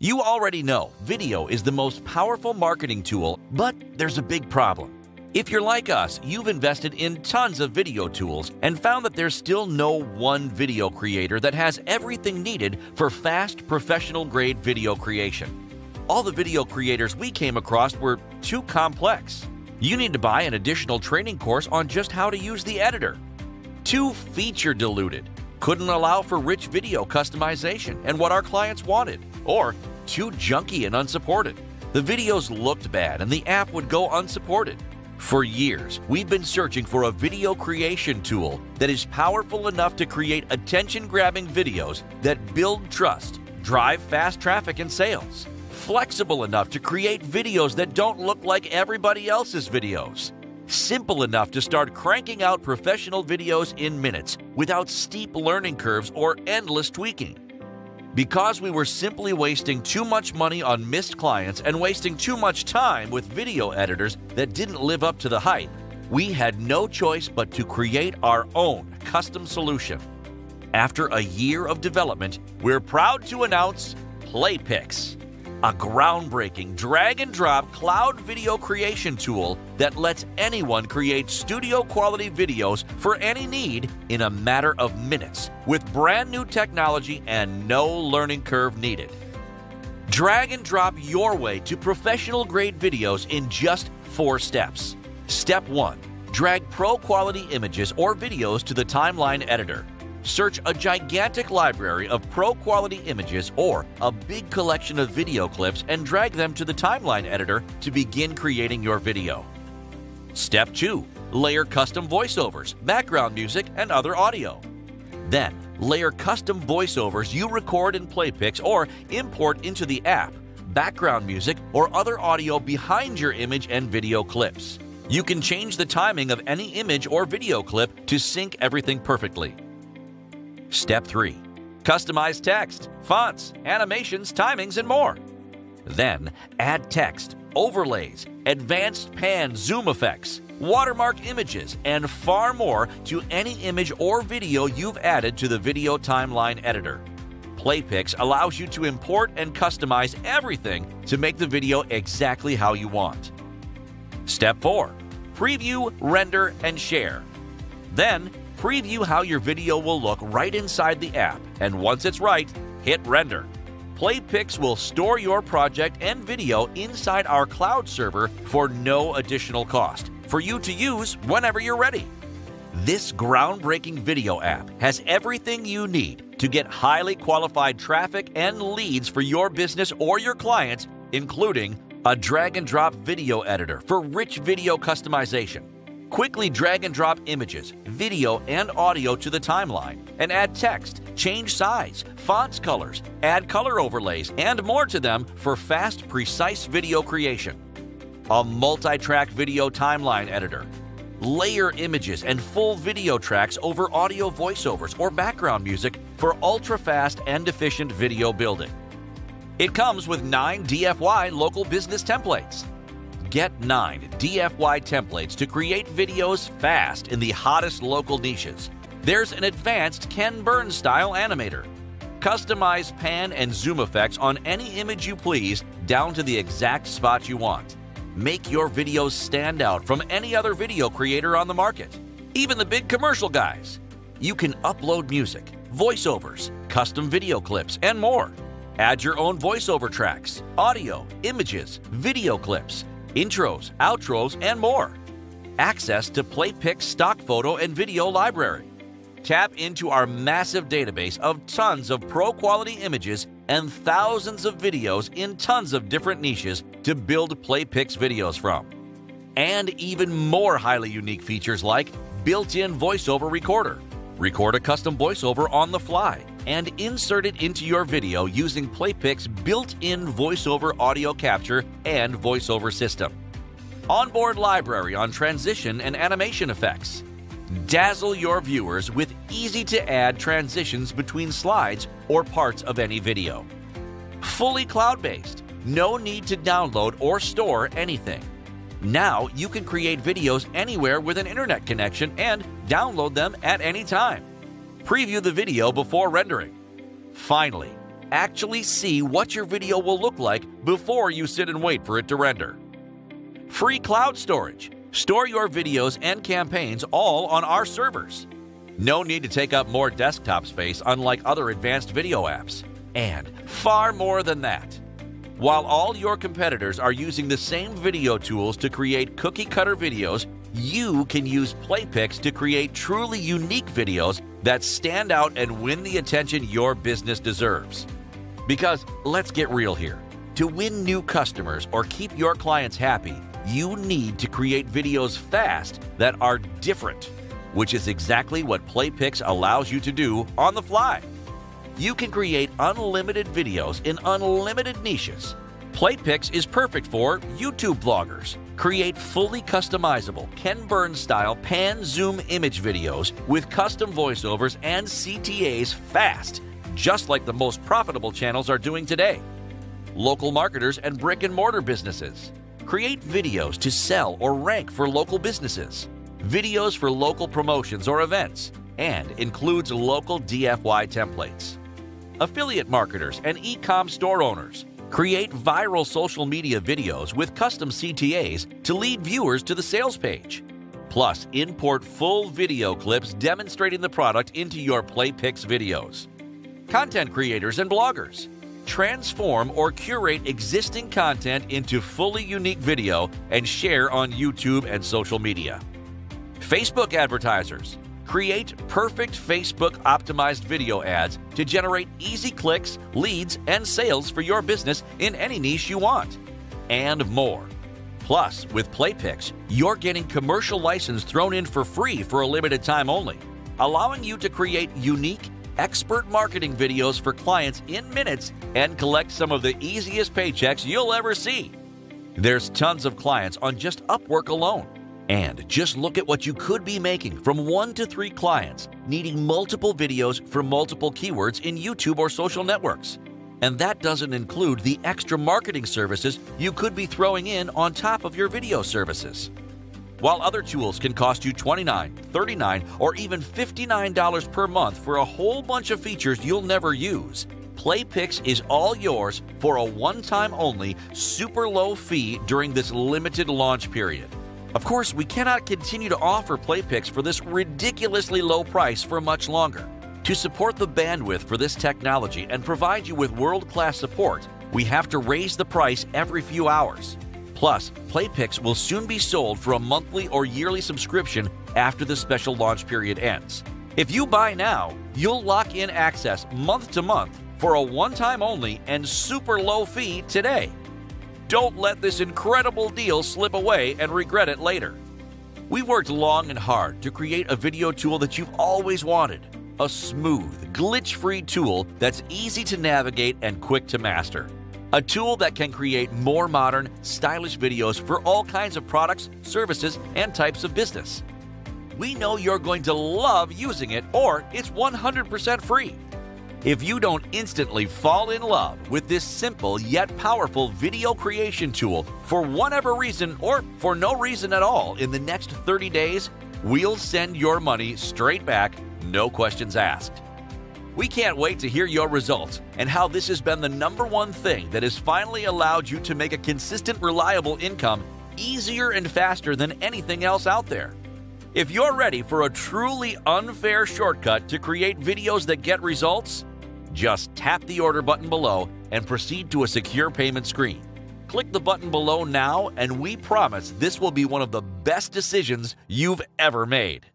You already know video is the most powerful marketing tool, but there's a big problem. If you're like us, you've invested in tons of video tools and found that there's still no one video creator that has everything needed for fast, professional-grade video creation. All the video creators we came across were too complex. You need to buy an additional training course on just how to use the editor. Too feature-diluted. Couldn't allow for rich video customization and what our clients wanted. Or too junky and unsupported. The videos looked bad and the app would go unsupported. For years, we've been searching for a video creation tool that is powerful enough to create attention-grabbing videos that build trust, drive fast traffic and sales, flexible enough to create videos that don't look like everybody else's videos, simple enough to start cranking out professional videos in minutes without steep learning curves or endless tweaking. Because we were simply wasting too much money on missed clients and wasting too much time with video editors that didn't live up to the hype, we had no choice but to create our own custom solution. After a year of development, we're proud to announce PlayPix, a groundbreaking drag-and-drop cloud video creation tool that lets anyone create studio-quality videos for any need in a matter of minutes with brand new technology and no learning curve needed. Drag and drop your way to professional-grade videos in just 4 steps. Step 1. Drag pro-quality images or videos to the timeline editor. Search a gigantic library of pro-quality images or a big collection of video clips and drag them to the timeline editor to begin creating your video. Step 2. Layer custom voiceovers, background music, and other audio. Then, layer custom voiceovers you record in PlayPix or import into the app, background music, or other audio behind your image and video clips. You can change the timing of any image or video clip to sync everything perfectly. Step 3. Customize text, fonts, animations, timings, and more. Then, add text, overlays, advanced pan zoom effects, watermark images, and far more to any image or video you've added to the video timeline editor. PlayPix allows you to import and customize everything to make the video exactly how you want. Step 4. Preview, render, and share. Then, preview how your video will look right inside the app, and once it's right, hit render. PlayPix will store your project and video inside our cloud server for no additional cost, for you to use whenever you're ready. This groundbreaking video app has everything you need to get highly qualified traffic and leads for your business or your clients, including a drag-and-drop video editor for rich video customization. Quickly drag and drop images, video, and audio to the timeline and add text, change size, fonts colors, add color overlays, and more to them for fast, precise video creation. A multi-track video timeline editor. Layer images and full video tracks over audio voiceovers or background music for ultra-fast and efficient video building. It comes with 9 DFY local business templates. Get 9 DFY templates to create videos fast in the hottest local niches. There's an advanced Ken Burns style animator. Customize pan and zoom effects on any image you please down to the exact spot you want. Make your videos stand out from any other video creator on the market, even the big commercial guys. You can upload music, voiceovers, custom video clips, and more. Add your own voiceover tracks, audio, images, video clips, intros, outros, and more. Access to PlayPix stock photo and video library. Tap into our massive database of tons of pro-quality images and thousands of videos in tons of different niches to build PlayPix videos from. And even more highly unique features like built-in voiceover recorder. Record a custom voiceover on the fly and insert it into your video using PlayPix built-in voiceover audio capture and voiceover system. Onboard library on transition and animation effects. Dazzle your viewers with easy-to-add transitions between slides or parts of any video. Fully cloud-based, no need to download or store anything. Now you can create videos anywhere with an internet connection and download them at any time. Preview the video before rendering. Finally, actually see what your video will look like before you sit and wait for it to render. Free cloud storage. Store your videos and campaigns all on our servers. No need to take up more desktop space unlike other advanced video apps. And far more than that. While all your competitors are using the same video tools to create cookie-cutter videos, you can use PlayPix to create truly unique videos that stand out and win the attention your business deserves. Because let's get real here. To win new customers or keep your clients happy, you need to create videos fast that are different, which is exactly what PlayPix allows you to do on the fly. You can create unlimited videos in unlimited niches. PlayPix is perfect for YouTube vloggers. Create fully customizable Ken Burns-style pan-zoom image videos with custom voiceovers and CTAs fast, just like the most profitable channels are doing today. Local marketers and brick-and-mortar businesses. Create videos to sell or rank for local businesses. Videos for local promotions or events, and includes local DFY templates. Affiliate marketers and e-com store owners. Create viral social media videos with custom CTAs to lead viewers to the sales page. Plus, import full video clips demonstrating the product into your PlayPix videos. Content creators and bloggers. Transform or curate existing content into fully unique video and share on YouTube and social media. Facebook advertisers. Create perfect Facebook-optimized video ads to generate easy clicks, leads, and sales for your business in any niche you want, and more. Plus, with PlayPix, you're getting commercial license thrown in for free for a limited time only, allowing you to create unique, expert marketing videos for clients in minutes and collect some of the easiest paychecks you'll ever see. There's tons of clients on just Upwork alone. And just look at what you could be making from 1 to 3 clients needing multiple videos for multiple keywords in YouTube or social networks. And that doesn't include the extra marketing services you could be throwing in on top of your video services. While other tools can cost you $29, $39, or even $59 per month for a whole bunch of features you'll never use, PlayPix is all yours for a one-time only, super low fee during this limited launch period. Of course, we cannot continue to offer PlayPix for this ridiculously low price for much longer. To support the bandwidth for this technology and provide you with world-class support, we have to raise the price every few hours. Plus, PlayPix will soon be sold for a monthly or yearly subscription after the special launch period ends. If you buy now, you'll lock in access month to month for a one-time only and super low fee today. Don't let this incredible deal slip away and regret it later. We worked long and hard to create a video tool that you've always wanted. A smooth, glitch-free tool that's easy to navigate and quick to master. A tool that can create more modern, stylish videos for all kinds of products, services, and types of business. We know you're going to love using it, or it's 100% free. If you don't instantly fall in love with this simple yet powerful video creation tool for whatever reason or for no reason at all in the next 30 days, we'll send your money straight back, no questions asked. We can't wait to hear your results and how this has been the #1 thing that has finally allowed you to make a consistent, reliable income easier and faster than anything else out there. If you're ready for a truly unfair shortcut to create videos that get results, just tap the order button below and proceed to a secure payment screen. Click the button below now, and we promise this will be one of the best decisions you've ever made.